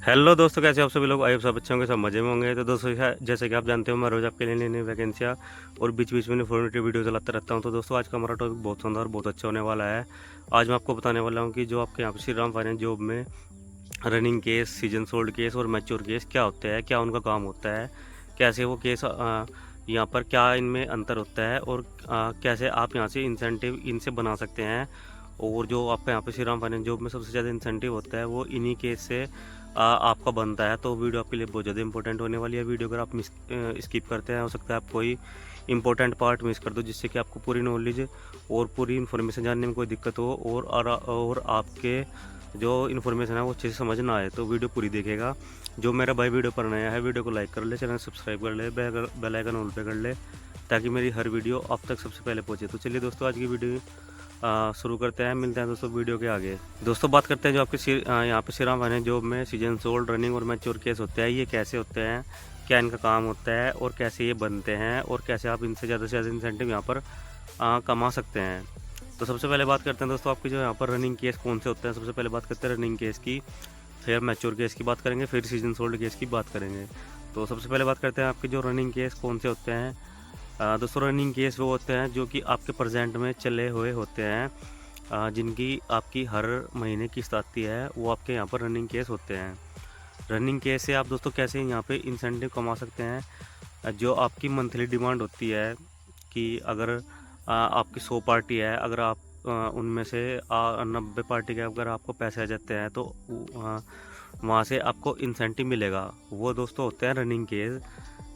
Hello दोस्तों, कैसे हो आप सभी लोग। आई होप सब अच्छे होंगे, सब मजे में होंगे। तो दोस्तों जैसे कि आप जानते हो, मैं रोज़ आपके लिए नई नई वैकेंसियाँ और बीच बीच में इन्फॉर्मेटिव वीडियो चलाता रहता हूं। तो दोस्तों आज का हमारा टॉपिक बहुत शानदार, बहुत अच्छा होने वाला है। आज मैं आपको बताने वाला हूं कि जो आपके यहाँ पे श्री राम फाइनेंस जॉब में running case, season sold case और मैच्योर केस क्या होते हैं, क्या उनका काम होता है, कैसे वो केस यहाँ पर क्या इनमें अंतर होता है, और कैसे आप यहाँ से इंसेंटिव इनसे बना सकते हैं। और जो आपका यहाँ पे श्री राम फाइनेंस जॉब में सबसे ज़्यादा इंसेंटिव होता है वो इन्हीं केस से आपका बनता है। तो वीडियो आपके लिए बहुत ज़्यादा इंपॉर्टेंट होने वाली है। वीडियो अगर आप स्किप करते हैं, हो सकता है आप कोई इंपॉर्टेंट पार्ट मिस कर दो, जिससे कि आपको पूरी नॉलेज और पूरी इन्फॉर्मेशन जानने में कोई दिक्कत हो, और आपके जो इन्फॉर्मेशन है वो अच्छे से समझ ना आए। तो वीडियो पूरी देखेगा। जो मेरा भाई वीडियो पर नया है, वीडियो को लाइक कर ले, चैनल सब्सक्राइब कर ले, बेल आइकन ऑल पे कर ले, ताकि मेरी हर वीडियो आप तक सबसे पहले पहुंचे। तो चलिए दोस्तों, आज की वीडियो शुरू करते हैं। मिलते हैं दोस्तों वीडियो के आगे। दोस्तों बात करते हैं जो आपके यहाँ पे श्री राम फाइनेंस जॉब में सीजन सोल्ड, रनिंग और मैच्योर केस होते हैं, ये कैसे होते हैं, क्या इनका काम होता है और कैसे ये बनते हैं, और कैसे आप इनसे ज़्यादा से ज़्यादा इंसेंटिव यहाँ पर कमा सकते हैं। तो सबसे पहले बात करते हैं दोस्तों आपके जो यहाँ पर रनिंग केस कौन से होते हैं। सबसे पहले बात करते हैं रनिंग केस की, फिर मैच्योर केस की बात करेंगे, फिर सीजन सोल्ड केस की बात करेंगे। तो सबसे पहले बात करते हैं आपके जो रनिंग केस कौन से होते हैं। दोस्तों रनिंग केस वो होते हैं जो कि आपके प्रेजेंट में चले हुए होते हैं, जिनकी आपकी हर महीने किस्त आती है, वो आपके यहाँ पर रनिंग केस होते हैं। रनिंग केस से आप दोस्तों कैसे यहाँ पे इंसेंटिव कमा सकते हैं। जो आपकी मंथली डिमांड होती है कि अगर आपकी 100 पार्टी है, अगर आप उनमें से 90 पार्टी के अगर आपको पैसे आ जाते हैं, तो वहाँ से आपको इंसेंटिव मिलेगा। वो दोस्तों होते हैं रनिंग केस,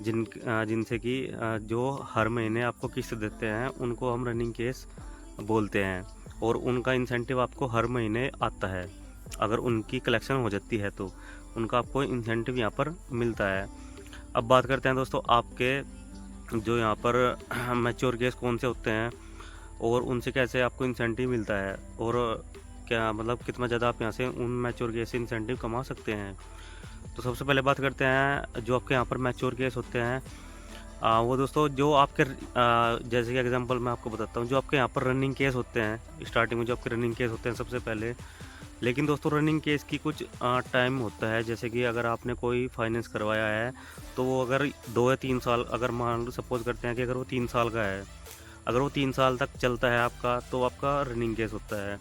जिनसे कि जो हर महीने आपको किस्त देते हैं, उनको हम रनिंग केस बोलते हैं। और उनका इंसेंटिव आपको हर महीने आता है। अगर उनकी कलेक्शन हो जाती है तो उनका आपको इंसेंटिव यहाँ पर मिलता है। अब बात करते हैं दोस्तों आपके जो यहाँ पर मैच्योर केस कौन से होते हैं और उनसे कैसे आपको इंसेंटिव मिलता है, और क्या मतलब कितना ज़्यादा आप यहाँ से उन मैच्योर केस से इंसेंटिव कमा सकते हैं। तो सबसे पहले बात करते हैं जो आपके यहाँ पर मैच्योर केस होते हैं। वो दोस्तों जो आपके जैसे कि एग्जांपल मैं आपको बताता हूँ, जो आपके यहाँ पर रनिंग केस होते हैं, स्टार्टिंग में जो आपके रनिंग केस होते हैं सबसे पहले। लेकिन दोस्तों रनिंग केस की कुछ टाइम होता है, जैसे कि अगर आपने कोई फाइनेंस करवाया है, तो वो अगर 2 या 3 साल, अगर मान लो सपोज करते हैं कि अगर वो 3 साल का है, अगर वो 3 साल तक चलता है आपका, तो आपका रनिंग केस होता है।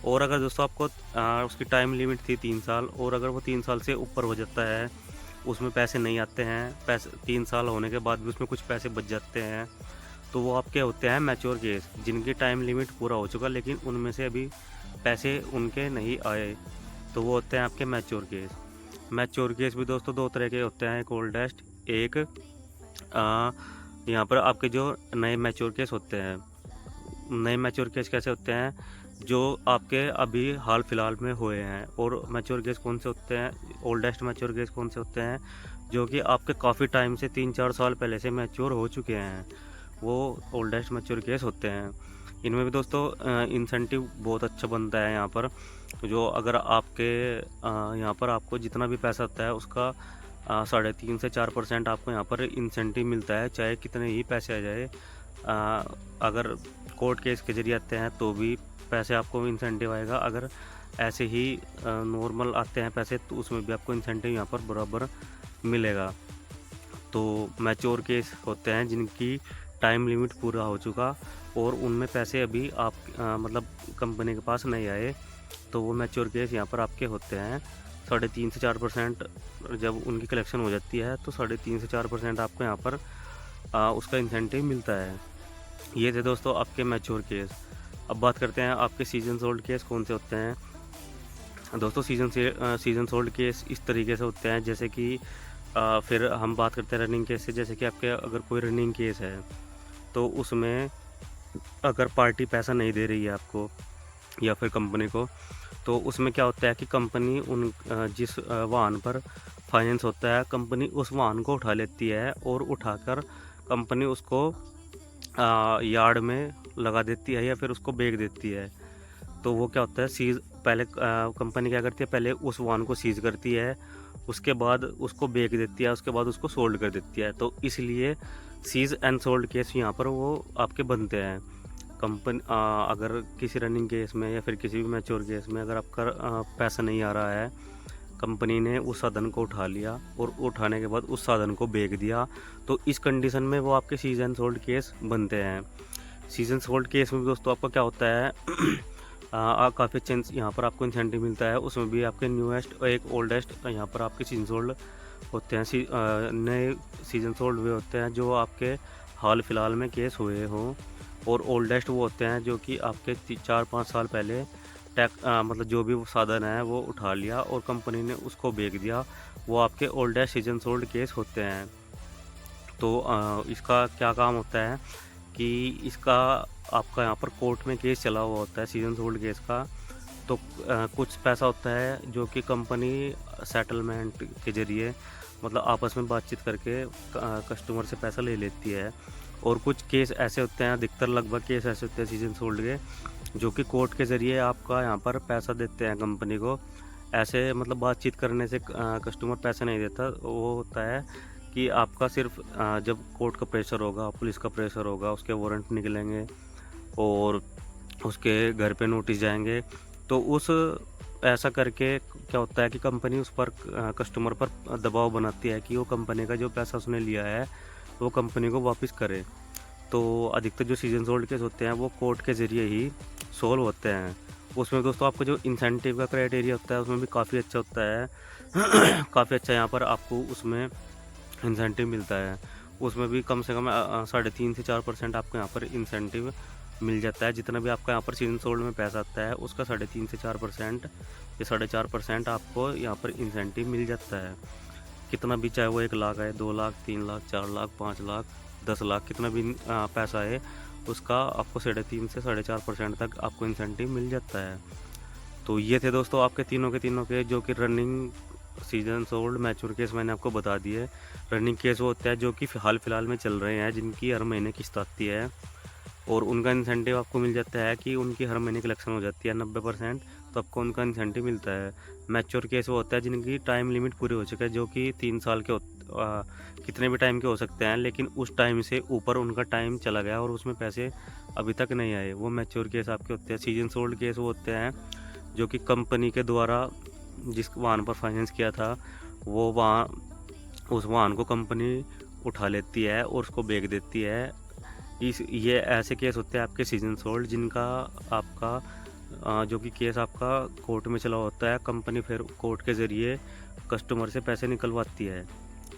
और अगर दोस्तों आपको उसकी टाइम लिमिट थी 3 साल, और अगर वो 3 साल से ऊपर हो जाता है, उसमें पैसे नहीं आते हैं, पैसे 3 साल होने के बाद भी उसमें कुछ पैसे बच जाते हैं, तो वो आपके होते हैं मैच्योर केस, जिनकी टाइम लिमिट पूरा हो चुका लेकिन उनमें से अभी पैसे उनके नहीं आए, तो वो होते हैं आपके मैच्योर केस। मैच्योर केस भी दोस्तों 2 तरह के होते हैं, एक ओल्डेस्ट, एक यहाँ पर आपके जो नए मैच्योर केस होते हैं। नए मैच्योर केस कैसे होते हैं, जो आपके अभी हाल फिलहाल में हुए हैं। और मैच्योर केस कौन से होते हैं, ओल्डेस्ट मैच्योर केस कौन से होते हैं, जो कि आपके काफ़ी टाइम से 3-4 साल पहले से मैच्योर हो चुके हैं, वो ओल्डेस्ट मैच्योर केस होते हैं। इनमें भी दोस्तों इंसेंटिव बहुत अच्छा बनता है यहाँ पर। जो अगर आपके यहाँ पर आपको जितना भी पैसा आता है, उसका 3.5 से 4% आपको यहाँ पर इंसेंटिव मिलता है, चाहे कितने ही पैसे आ जाए। अगर कोर्ट केस के जरिए आते हैं तो भी पैसे आपको इंसेंटिव आएगा, अगर ऐसे ही नॉर्मल आते हैं पैसे, तो उसमें भी आपको इंसेंटिव यहाँ पर बराबर मिलेगा। तो मैच्योर केस होते हैं जिनकी टाइम लिमिट पूरा हो चुका और उनमें पैसे अभी आप मतलब कंपनी के पास नहीं आए, तो वो मैच्योर केस यहाँ पर आपके होते हैं। 3.5 से 4% जब उनकी कलेक्शन हो जाती है, तो 3.5 से 4% आपको यहाँ पर उसका इंसेंटिव मिलता है। ये थे दोस्तों आपके मैच्योर केस। अब बात करते हैं आपके सीजन सोल्ड केस कौन से होते हैं। दोस्तों सीजन सोल्ड केस इस तरीके से होते हैं, जैसे कि फिर हम बात करते हैं रनिंग केस से। जैसे कि आपके अगर कोई रनिंग केस है, तो उसमें अगर पार्टी पैसा नहीं दे रही है आपको या फिर कंपनी को, तो उसमें क्या होता है कि कंपनी जिस वाहन पर फाइनेंस होता है, कंपनी उस वाहन को उठा लेती है और उठाकर कंपनी उसको यार्ड में लगा देती है या फिर उसको बेच देती है। तो वो क्या होता है, सीज पहले कंपनी क्या करती है, पहले उस वाहन को सीज करती है, उसके बाद उसको बेच देती है, उसके बाद उसको सोल्ड कर देती है। तो इसलिए सीज एंड सोल्ड केस यहाँ पर वो आपके बनते हैं। कंपनी अगर किसी रनिंग केस में या फिर किसी भी मैच्योर केस में अगर आपका पैसा नहीं आ रहा है, कंपनी ने उस साधन को उठा लिया और उठाने के बाद उस साधन को बेच दिया, तो इस कंडीशन में वो आपके सीज एंड सोल्ड केस बनते हैं। सीज एंड सोल्ड केस में भी दोस्तों आपका क्या होता है काफ़ी अच्छे यहाँ पर आपको इंसेंटिव मिलता है। उसमें भी आपके न्यूएस्ट और एक ओल्डेस्ट यहाँ पर आपके सीजन सोल्ड होते हैं। नए सीजन सोल्ड वे होते हैं जो आपके हाल फिलहाल में केस हुए हों, और ओल्डेस्ट वो होते हैं जो कि आपके 4-5 साल पहले मतलब जो भी वो साधन है वो उठा लिया और कंपनी ने उसको बेच दिया, वो आपके ओल्डेस्ट सीजन सोल्ड केस होते हैं। तो इसका क्या काम होता है कि इसका आपका यहाँ पर कोर्ट में केस चला हुआ होता है सीजन सोल्ड केस का, तो कुछ पैसा होता है जो कि कंपनी सेटलमेंट के ज़रिए मतलब आपस में बातचीत करके कस्टमर से पैसा ले लेती है। और कुछ केस ऐसे होते हैं, अधिकतर लगभग केस ऐसे होते हैं सीजन सोल्ड के, जो कि कोर्ट के ज़रिए आपका यहाँ पर पैसा देते हैं कंपनी को। ऐसे मतलब बातचीत करने से कस्टमर पैसा नहीं देता, वो होता है कि आपका सिर्फ जब कोर्ट का प्रेशर होगा, पुलिस का प्रेशर होगा, उसके वारंट निकलेंगे और उसके घर पे नोटिस जाएंगे, तो उस ऐसा करके क्या होता है कि कंपनी उस पर कस्टमर पर दबाव बनाती है कि वो कंपनी का जो पैसा उसने लिया है वो कंपनी को वापस करे। तो अधिकतर जो सीजन सोल्ड केस होते हैं वो कोर्ट के ज़रिए ही सोल्व होते हैं। उसमें दोस्तों आपको जो इंसेंटिव का क्राइटेरिया होता है उसमें भी काफ़ी अच्छा होता है काफ़ी अच्छा यहाँ पर आपको उसमें इंसेंटिव मिलता है। उसमें भी कम से कम 3.5 से 4% आपको यहाँ पर इंसेंटिव मिल जाता है। जितना भी आपका यहाँ पर सीजन सोल्ड में पैसा आता है उसका 3.5 से 4% या 4.5% आपको यहाँ पर इंसेंटिव मिल जाता है। कितना भी, चाहे वो 1 लाख है, 2 लाख, 3 लाख, 4 लाख, 5 लाख, 10 लाख, कितना भी पैसा है उसका आपको 3.5 से 4.5% तक आपको इंसेंटिव मिल जाता है। तो ये थे दोस्तों आपके तीनों के जो कि running season sold mature case मैंने आपको बता दिए। रनिंग केस वो होते हैं जो कि हाल फिलहाल में चल रहे हैं, जिनकी हर महीने किस्त आती है और उनका इंसेंटिव आपको मिल जाता है कि उनकी हर महीने कलेक्शन हो जाती है 90%, तो आपको उनका इंसेंटिव मिलता है। मैच्योर केस वो होता है जिनकी टाइम लिमिट पूरी हो चुकी है, जो कि 3 साल के कितने भी टाइम के हो सकते हैं, लेकिन उस टाइम से ऊपर उनका टाइम चला गया और उसमें पैसे अभी तक नहीं आए, वो मैच्योर केस आपके होते हैं। सीजन सोल्ड केस वो होते हैं जो कि कंपनी के द्वारा जिस वाहन पर फाइनेंस किया था वो उस वाहन को कंपनी उठा लेती है और उसको बेच देती है। ये ऐसे केस होते हैं आपके सीजन सोल्ड जिनका आपका जो कि केस आपका कोर्ट में चला होता है, कंपनी फिर कोर्ट के ज़रिए कस्टमर से पैसे निकलवाती है।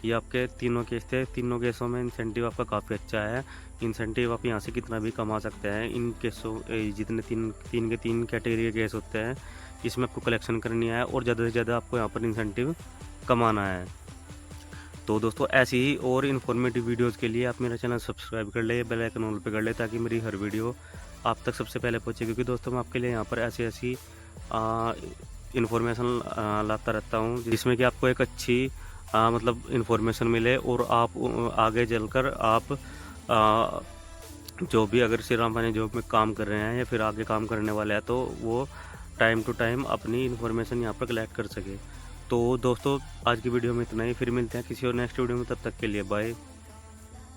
ये आपके तीनों केस थे। तीनों केसों में इंसेंटिव आपका काफ़ी अच्छा है। इंसेंटिव आप यहाँ से कितना भी कमा सकते हैं। इन केसों जितने तीन कैटेगरी के केस होते हैं इसमें आपको कलेक्शन करनी है और ज़्यादा से ज़्यादा आपको यहाँ पर इंसेंटिव कमाना है। तो दोस्तों ऐसी ही और इन्फॉर्मेटिव वीडियोस के लिए आप मेरा चैनल सब्सक्राइब कर ले, बेल आइकन ऑल पे कर ले, ताकि मेरी हर वीडियो आप तक सबसे पहले पहुँचे। क्योंकि दोस्तों मैं आपके लिए यहाँ पर ऐसी इन्फॉर्मेशन लाता रहता हूँ जिसमें कि आपको एक अच्छी मतलब इन्फॉर्मेशन मिले और आप आगे चलकर आप जो भी अगर श्री राम फाइनेंस जॉब में काम कर रहे हैं या फिर आगे काम करने वाले हैं तो वो टाइम टू टाइम अपनी इन्फॉर्मेशन यहाँ पर कलेक्ट कर सके। तो दोस्तों आज की वीडियो में इतना ही, फिर मिलते हैं किसी और नेक्स्ट वीडियो में, तब तक के लिए बाय।